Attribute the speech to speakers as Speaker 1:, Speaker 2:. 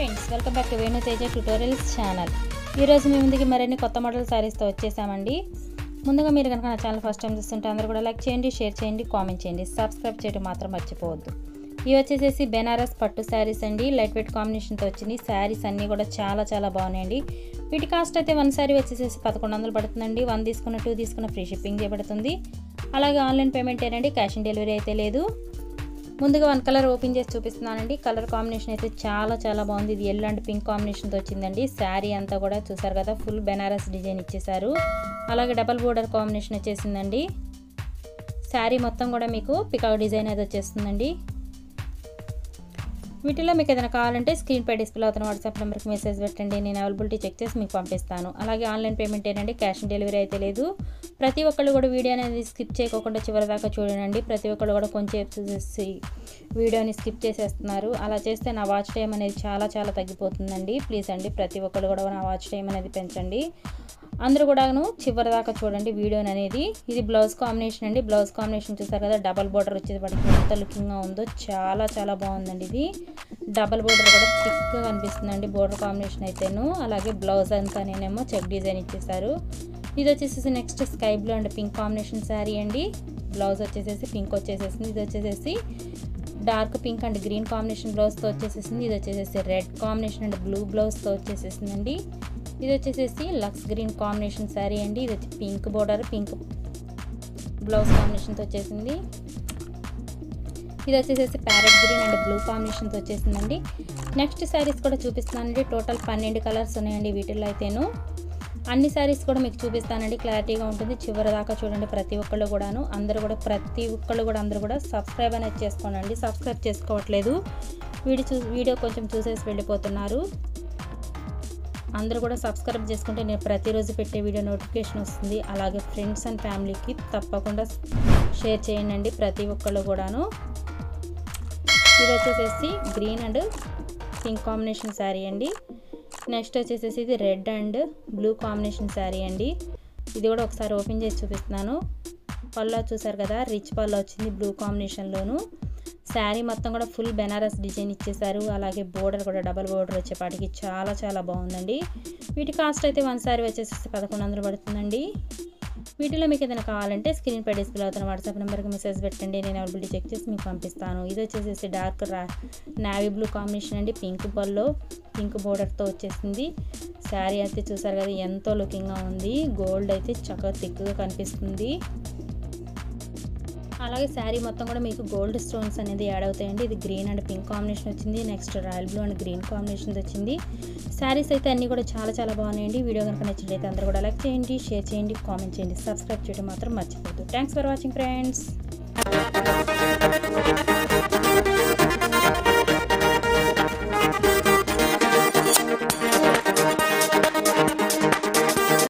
Speaker 1: Friends, welcome back to Venu Teja tutorials channel. ఈరోజు మీ ముందుకి మరిన్ని కొత్త మోడల్ శారీస్తో వచ్చేసామండి. ముందుగా మీరు కనుక నా ఛానల్ ఫస్ట్ టైం చూస్తుంటే అందరూ కూడా లైక్ చేయండి, షేర్ చేయండి, కామెంట్ చేయండి, సబ్స్క్రైబ్ చేయడం మాత్రం మర్చిపోవద్దు. ఇవి వచ్చేసేసి బెనారస్ పట్టు శారీస్ అండి. లైట్ వెయిట్ కాంబినేషన్తో వచ్చింది. శారీస్ అన్నీ కూడా చాలా బాగున్నాయండి. వీటి కాస్ట్ అయితే 1 శారీ వచ్చేసేసి 1100 పడుతుందండి. 1 తీసుకున్న 2 తీసుకున్న ఫ్రీ షిప్పింగ్ చేయబడుతుంది. అలాగే ఆన్లైన్ పేమెంట్ ఏనండి, క్యాష్ ఆన్ డెలివరీ అయితే లేదు. ముందుగా 1 కలర్ ఓపెన్ చేసి చూపిస్తున్నానండి. కలర్ కాంబినేషన్ అయితే చాలా బాగుంది. ఇది ఎల్లో అండ్ పింక్ కాంబినేషన్తో వచ్చిందండి. శారీ అంతా కూడా చూసారు కదా, ఫుల్ బెనారస్ డిజైన్ ఇచ్చేసారు. అలాగే డబల్ బోర్డర్ కాంబినేషన్ వచ్చేసిందండి. శారీ మొత్తం కూడా మీకు పికాక్ డిజైన్ అయితే వచ్చేస్తుందండి. వీటిలో మీకు ఏదైనా కావాలంటే స్క్రీన్ పై డిస్ప్లే అవుతున్న వాట్సాప్ నెంబర్కి మెసేజ్ పెట్టండి. నేను అవైలబిలిటీ చెక్ చేసి మీకు పంపిస్తాను. అలాగే ఆన్లైన్ పేమెంట్ ఏనండి, క్యాష్ ఆన్ డెలివరీ అయితే లేదు. ప్రతి ఒక్కళ్ళు కూడా వీడియో అనేది స్కిప్ చేయకుండా చివరి దాకా చూడండి. ప్రతి ఒక్కళ్ళు కూడా కొంచెం చూసేసి వీడియోని స్కిప్ చేసేస్తున్నారు. అలా చేస్తే నా వాచ్ టైం అనేది చాలా తగ్గిపోతుందండి. ప్లీజ్ అండి, ప్రతి ఒక్కళ్ళు కూడా నా వాచ్ టైం అనేది పెంచండి. అందరూ కూడాను చివరి దాకా చూడండి వీడియోని అనేది. ఇది బ్లౌజ్ కాంబినేషన్ అండి. బ్లౌజ్ కాంబినేషన్ చూసారు కదా, డబల్ బోర్డర్ వచ్చేది వాటికి ఎంత లుకింగ్గా ఉందో చాలా బాగుందండి. ఇది డబల్ బోర్డర్ కూడా థిక్గా కనిపిస్తుందండి బోర్డర్ కాంబినేషన్ అయితేను. అలాగే బ్లౌజ్ అంతా నేనేమో చెక్ డిజైన్ ఇచ్చేసారు. ఇది వచ్చేసేసి next sky blue and pink combination sari అండి. బ్లౌజ్ వచ్చేసేసి పింక్ వచ్చేసేసింది. ఇది వచ్చేసేసి dark pink and green combination బ్లౌజ్తో వచ్చేసేసింది. ఇది వచ్చేసేసి రెడ్ కాంబినేషన్ అండ్ బ్లూ బ్లౌజ్తో వచ్చేసేసిందండి. ఇది వచ్చేసేసి లక్స్ గ్రీన్ కాంబినేషన్ శారీ అండి. ఇది వచ్చి పింక్ బోర్డర్ పింక్ బ్లౌజ్ కాంబినేషన్తో వచ్చేసింది. ఇది వచ్చేసేసి ప్యారెట్ గ్రీన్ అండ్ బ్లూ కాంబినేషన్తో వచ్చేసిందండి. నెక్స్ట్ శారీస్ కూడా చూపిస్తానండి. టోటల్ 12 కలర్స్ ఉన్నాయండి వీటిల్లో అయితేను. అన్ని శారీస్ కూడా మీకు చూపిస్తానండి, క్లారిటీగా ఉంటుంది. చివరి దాకా చూడండి ప్రతి ఒక్కళ్ళు కూడాను. అందరూ కూడా సబ్స్క్రైబ్ అనేది చేసుకోనండి. సబ్స్క్రైబ్ చేసుకోవట్లేదు, వీడియో కొంచెం చూసేసి వెళ్ళిపోతున్నారు. అందరూ కూడా సబ్స్క్రైబ్ చేసుకుంటే నేను ప్రతిరోజు పెట్టే వీడియో నోటిఫికేషన్ వస్తుంది. అలాగే ఫ్రెండ్స్ అండ్ ఫ్యామిలీకి తప్పకుండా షేర్ చేయండి ప్రతి ఒక్కళ్ళు కూడాను. ఇది వచ్చేసేసి green and pink combination sari అండి. నెక్స్ట్ వచ్చేసేసి ఇది red and blue combination sari అండి. ఇది కూడా ఒకసారి ఓపెన్ చేసి చూపిస్తున్నాను. పళ్ళు చూసారు కదా, రిచ్ పళ్ళు వచ్చింది బ్లూ కాంబినేషన్లోను. శారీ మొత్తం కూడా ఫుల్ బెనారస్ డిజైన్ ఇచ్చేసారు. అలాగే బోర్డర్ కూడా డబల్ బోర్డర్ వచ్చేపాటికి చాలా బాగుందండి. వీటి కాస్ట్ అయితే 1 శారీ వచ్చేసేసి 1100 పడుతుందండి. వీటిలో మీకు ఏదైనా కావాలంటే స్క్రీన్ పై డిస్ప్లే అవుతున్న వాట్సాప్ నెంబర్కి మెసేజ్ పెట్టండి. నేను అవైలబిలిటీ చెక్ చేసి మీకు పంపిస్తాను. ఇది వచ్చేసేసి డార్క్ నావీ బ్లూ కాంబినేషన్ అండి. పింక్ పళ్ళు పింక్ బోర్డర్తో వచ్చేసింది. శారీ అయితే చూసారు కదా ఎంతో లుకింగ్గా ఉంది. గోల్డ్ అయితే చక్కగా థిక్గా కనిపిస్తుంది. అలాగే శారీ మొత్తం కూడా మీకు గోల్డ్ స్టోన్స్ అనేది యాడ్ అవుతాయండి. ఇది గ్రీన్ అండ్ పింక్ కాంబినేషన్ వచ్చింది. Next royal blue and green combination వచ్చింది. శారీస్ అయితే అన్నీ కూడా చాలా బాగున్నాయండి. వీడియో కనుక నచ్చినట్లయితే అందరూ కూడా లైక్ చేయండి, షేర్ చేయండి, కామెంట్ చేయండి, సబ్స్క్రైబ్ చేయడం మాత్రం మర్చిపోవద్దు. Thanks for watching friends.